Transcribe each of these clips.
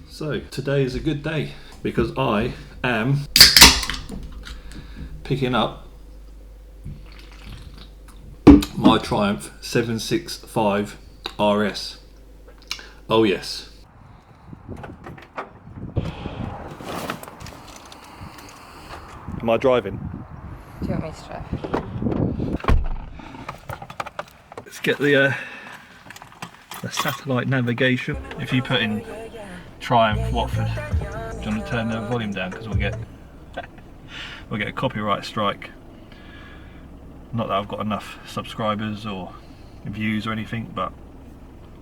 So today is a good day because I am picking up my Triumph 765 RS. Oh yes. Am I driving? Do you want me to drive? Let's get the satellite navigation. If you put in Triumph Watford, do you want to turn the volume down because we'll get a copyright strike. Not that I've got enough subscribers or views or anything, but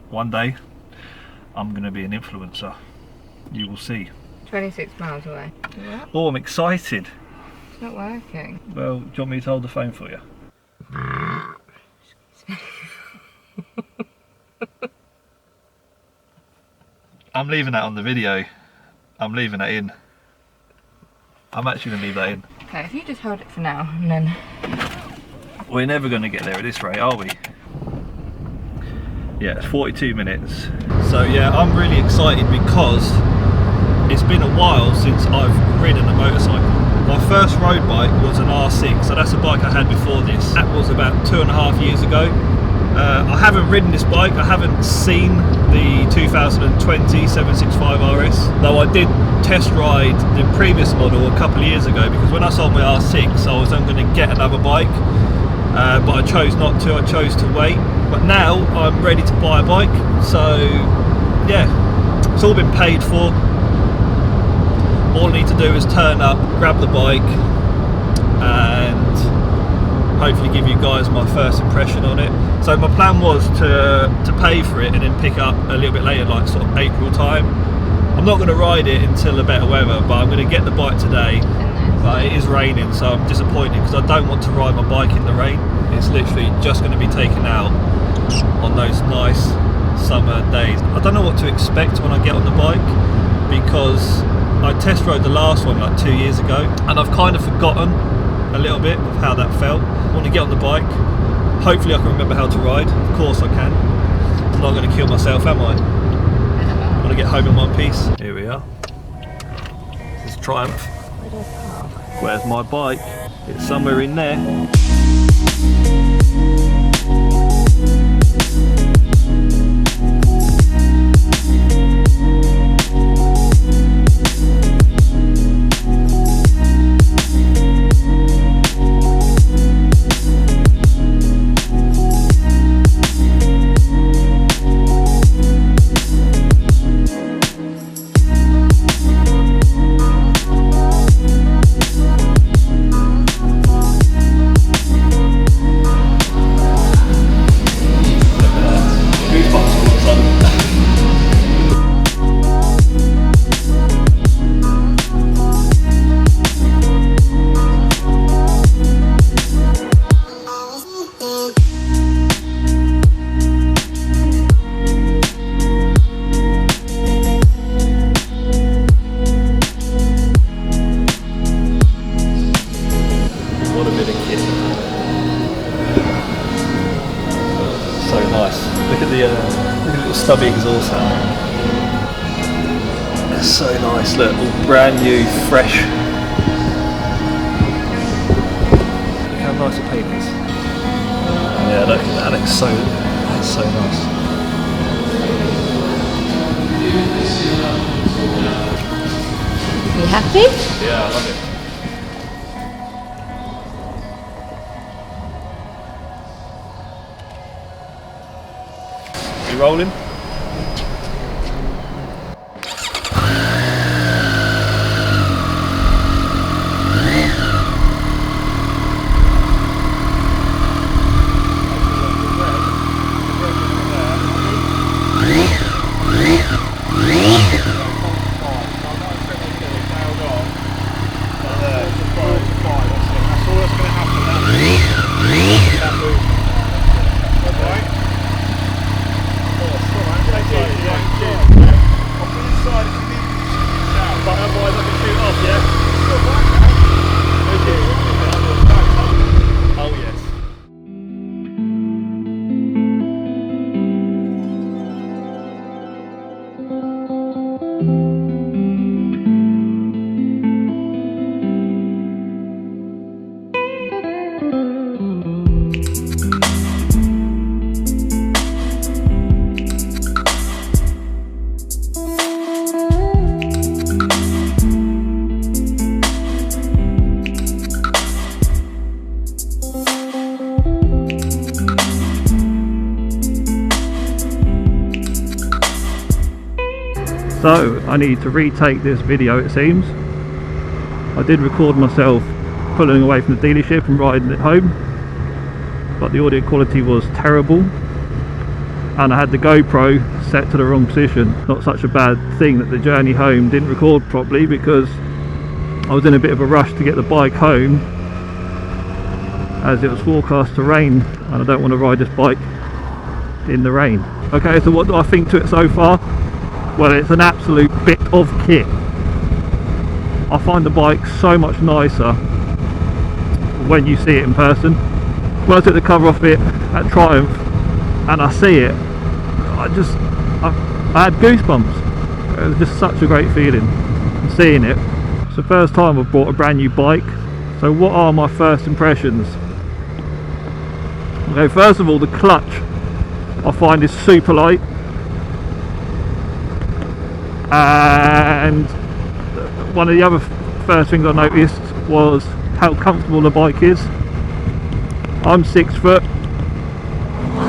one day I'm going to be an influencer. You will see. 26 miles away. What? Oh, I'm excited. It's not working. Well, do you want me to hold the phone for you? I'm leaving that on the video. I'm leaving that in. I'm actually going to leave that in. Okay, if you just hold it for now and then... We're never going to get there at this rate, are we? Yeah, it's 42 minutes. So yeah, I'm really excited because it's been a while since I've ridden a motorcycle. My first road bike was an R6, so that's a bike I had before this. That was about 2.5 years ago. I haven't ridden this bike, I haven't seen the 2020 765 RS, though I did test ride the previous model a couple of years ago because when I sold my R6 I was then going to get another bike, but I chose not to, I chose to wait. But now I'm ready to buy a bike, so yeah, it's all been paid for. All I need to do is turn up, grab the bike and hopefully give you guys my first impression on it. So my plan was to pay for it and then pick up a little bit later, like sort of April time. I'm not going to ride it until the better weather, but I'm going to get the bike today. But it is raining, so I'm disappointed because I don't want to ride my bike in the rain. It's literally just going to be taken out on those nice summer days. I don't know what to expect when I get on the bike because I test rode the last one like 2 years ago and I've kind of forgotten a little bit of how that felt. I want to get on the bike. Hopefully I can remember how to ride. Of course I can. I'm not going to kill myself, am I? I want to get home in one piece. Here we are. This is Triumph. Where's my bike? It's somewhere in there. Stubby exhaust sound. It's so nice, look, all brand new, fresh. Look how nice the paint is. Yeah, look at that, that's so nice. You happy? Yeah, I love it. You rolling? So I need to retake this video, it seems. I did record myself pulling away from the dealership and riding it home, but the audio quality was terrible, and I had the GoPro set to the wrong position. Not such a bad thing that the journey home didn't record properly, because I was in a bit of a rush to get the bike home as it was forecast to rain, and I don't want to ride this bike in the rain. Okay, so what do I think to it so far? Well, it's an absolute bit of kit. I find the bike so much nicer when you see it in person. When I took the cover off it at Triumph and I see it, I had goosebumps. It was just such a great feeling seeing it. It's the first time I've bought a brand new bike. So what are my first impressions? Okay, first of all, the clutch I find is super light, and one of the other first things I noticed was how comfortable the bike is. I'm 6 foot,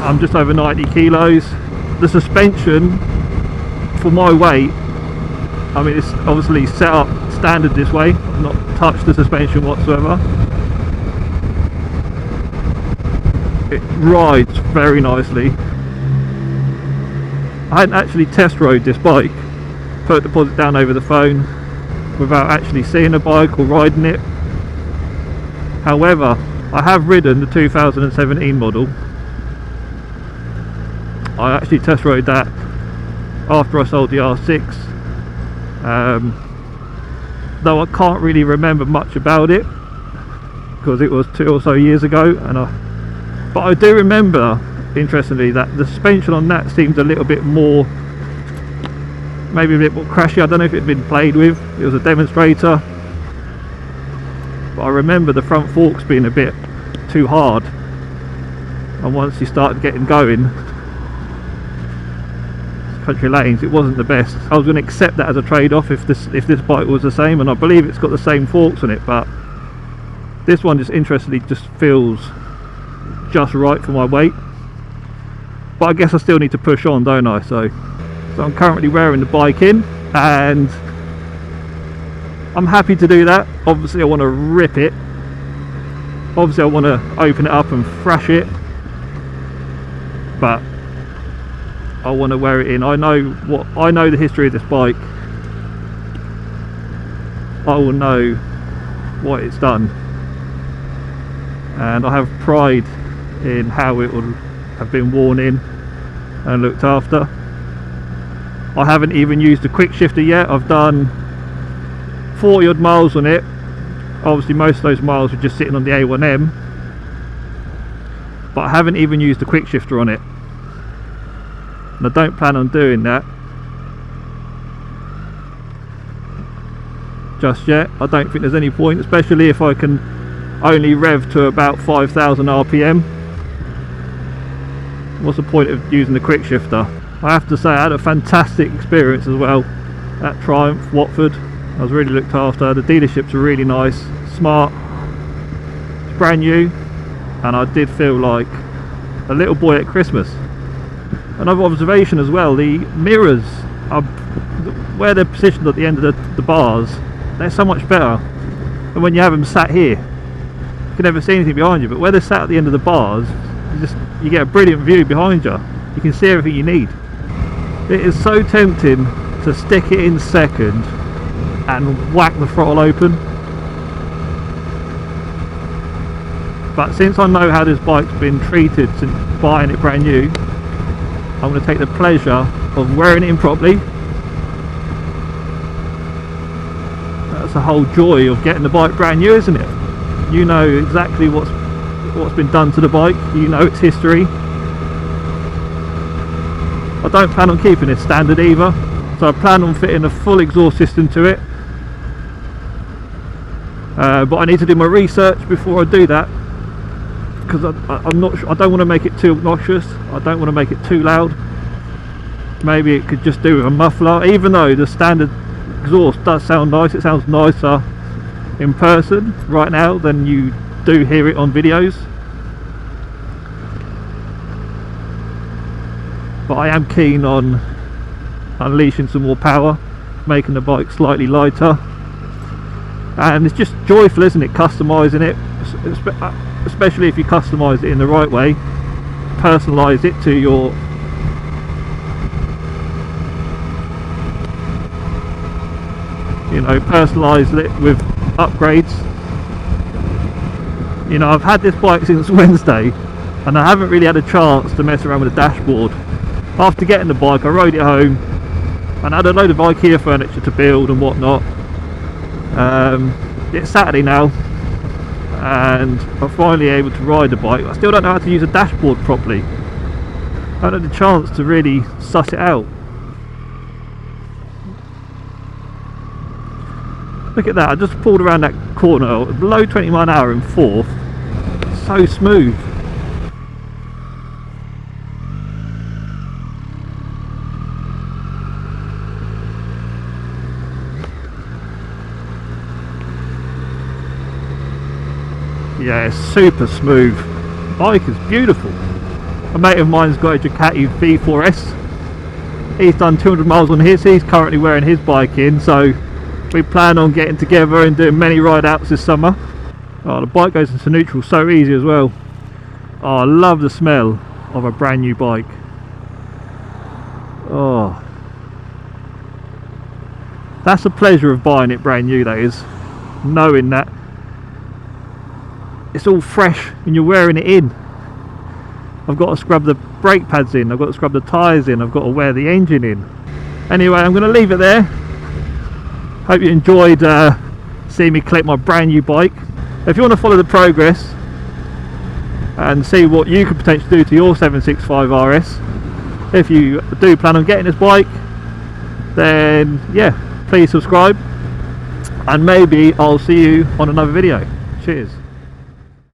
I'm just over 90 kilos. The suspension for my weight, I mean, it's obviously set up standard this way. I've not touched the suspension whatsoever. It rides very nicely. I hadn't actually test rode this bike, put the deposit down over the phone without actually seeing the bike or riding it. However, I have ridden the 2017 model. I actually test rode that after I sold the R6, though I can't really remember much about it because it was 2 or so years ago, but I do remember, interestingly, that the suspension on that seemed a little bit more, maybe a bit more crashy. I don't know if it had been played with. It was a demonstrator, but I remember the front forks being a bit too hard, and once you started getting going country lanes, it wasn't the best. I was going to accept that as a trade-off if this bike was the same, and I believe it's got the same forks on it, but this one just interestingly just feels just right for my weight. But I guess I still need to push on, don't I? So I'm currently wearing the bike in, and I'm happy to do that. Obviously I want to rip it, obviously I want to open it up and thrash it, but I want to wear it in. I know the history of this bike. I will know what it's done, and I have pride in how it will have been worn in and looked after. I haven't even used a quick shifter yet. I've done 40 odd miles on it. Obviously most of those miles were just sitting on the A1M, but I haven't even used a quick shifter on it, and I don't plan on doing that just yet. I don't think there's any point, especially if I can only rev to about 5,000 RPM. What's the point of using the quick shifter? I have to say I had a fantastic experience as well at Triumph Watford. I was really looked after. The dealerships are really nice, smart, it's brand new, and I did feel like a little boy at Christmas. Another observation as well, the mirrors are, where they're positioned at the end of the bars, they're so much better than when you have them sat here. You can never see anything behind you, but where they're sat at the end of the bars, you get a brilliant view behind you. You can see everything you need. It is so tempting to stick it in second and whack the throttle open, but since I know how this bike's been treated since buying it brand new, I'm going to take the pleasure of wearing it in properly. That's the whole joy of getting the bike brand new, isn't it? You know exactly what's been done to the bike, you know its history. I don't plan on keeping it standard either, so I plan on fitting a full exhaust system to it, but I need to do my research before I do that, because I'm not sure. I don't want to make it too obnoxious, I don't want to make it too loud. Maybe it could just do with a muffler, even though the standard exhaust does sound nice. It sounds nicer in person right now than you do hear it on videos. But I am keen on unleashing some more power, making the bike slightly lighter. And it's just joyful, isn't it, customizing it, especially if you customize it in the right way, personalize it to your personalize it with upgrades. I've had this bike since Wednesday and I haven't really had a chance to mess around with the dashboard. After getting the bike, I rode it home and I had a load of IKEA furniture to build and whatnot. It's Saturday now and I'm finally able to ride the bike. I still don't know how to use a dashboard properly. I haven't had the chance to really suss it out. Look at that, I just pulled around that corner below 20 mile an hour in fourth. So smooth. Yeah, it's super smooth. The bike is beautiful. A mate of mine's got a Ducati V4S. He's done 200 miles on his. He's currently wearing his bike in, so we plan on getting together and doing many ride outs this summer. Oh, the bike goes into neutral so easy as well. Oh, I love the smell of a brand new bike. Oh, that's the pleasure of buying it brand new, that is, knowing that it's all fresh and you're wearing it in. I've got to scrub the brake pads in, I've got to scrub the tyres in, I've got to wear the engine in. Anyway, I'm going to leave it there. Hope you enjoyed seeing me collect my brand new bike. If you want to follow the progress and see what you could potentially do to your 765 RS, if you do plan on getting this bike, then yeah, please subscribe and maybe I'll see you on another video. Cheers.